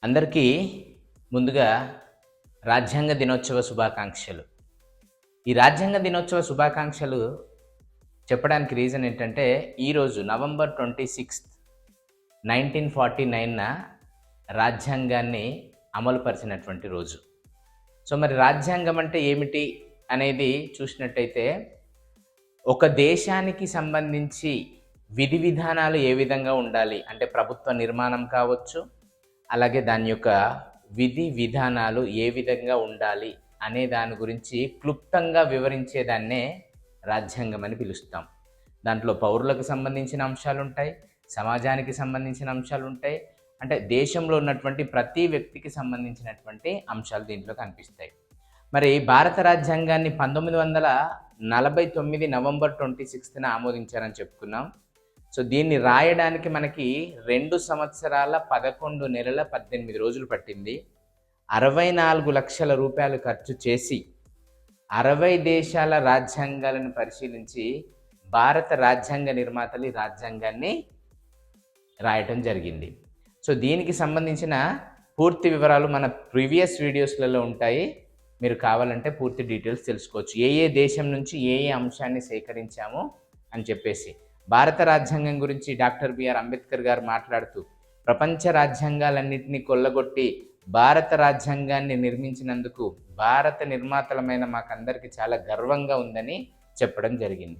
అందరికీ ముందుగా రాజ్యాంగ దినోత్సవ శుభాకాంక్షలు. ఈ రాజ్యాంగ దినోత్సవ శుభాకాంక్షలు చెప్పడానికి రీజన్ ఏంటంటే, ఈరోజు నవంబర్ 26, 1949న రాజ్యాంగాన్ని అమలుపరిచినటువంటి రోజు. సో మరి రాజ్యాంగం అంటే ఏమిటి అనేది చూసినట్టయితే, ఒక దేశానికి సంబంధించి విధి విధానాలు ఏ విధంగా ఉండాలి అంటే ప్రభుత్వ నిర్మాణం కావచ్చు, అలాగే దాని యొక్క విధి విధానాలు ఏ విధంగా ఉండాలి అనే దాని గురించి క్లుప్తంగా వివరించేదాన్నే రాజ్యాంగం అని పిలుస్తాం. దాంట్లో పౌరులకు సంబంధించిన అంశాలు ఉంటాయి, సమాజానికి సంబంధించిన అంశాలు ఉంటాయి, అంటే దేశంలో ఉన్నటువంటి ప్రతి వ్యక్తికి సంబంధించినటువంటి అంశాలు దీంట్లో కనిపిస్తాయి. మరి భారత రాజ్యాంగాన్ని 1949 నవంబర్ 26న ఆమోదించారని చెప్పుకున్నాం. సో దీన్ని రాయడానికి మనకి 2 సంవత్సరాల 11 నెలల 18 రోజులు పట్టింది. 64 లక్షల రూపాయలు ఖర్చు చేసి 60 దేశాల రాజ్యాంగాలను పరిశీలించి భారత రాజ్యాంగ నిర్మాతలు ఈ రాజ్యాంగాన్ని రాయటం జరిగింది. సో దీనికి సంబంధించిన పూర్తి వివరాలు మన ప్రీవియస్ వీడియోస్లలో ఉంటాయి. మీరు కావాలంటే పూర్తి డీటెయిల్స్ తెలుసుకోవచ్చు, ఏ దేశం నుంచి ఏ అంశాన్ని సేకరించాము అని చెప్పేసి. భారత రాజ్యాంగం గురించి డాక్టర్ బిఆర్ అంబేద్కర్ గారు మాట్లాడుతూ, ప్రపంచ రాజ్యాంగాలన్నింటినీ కొల్లగొట్టి భారత రాజ్యాంగాన్ని నిర్మించినందుకు భారత నిర్మాతలమైన మాకందరికీ చాలా గర్వంగా ఉందని చెప్పడం జరిగింది.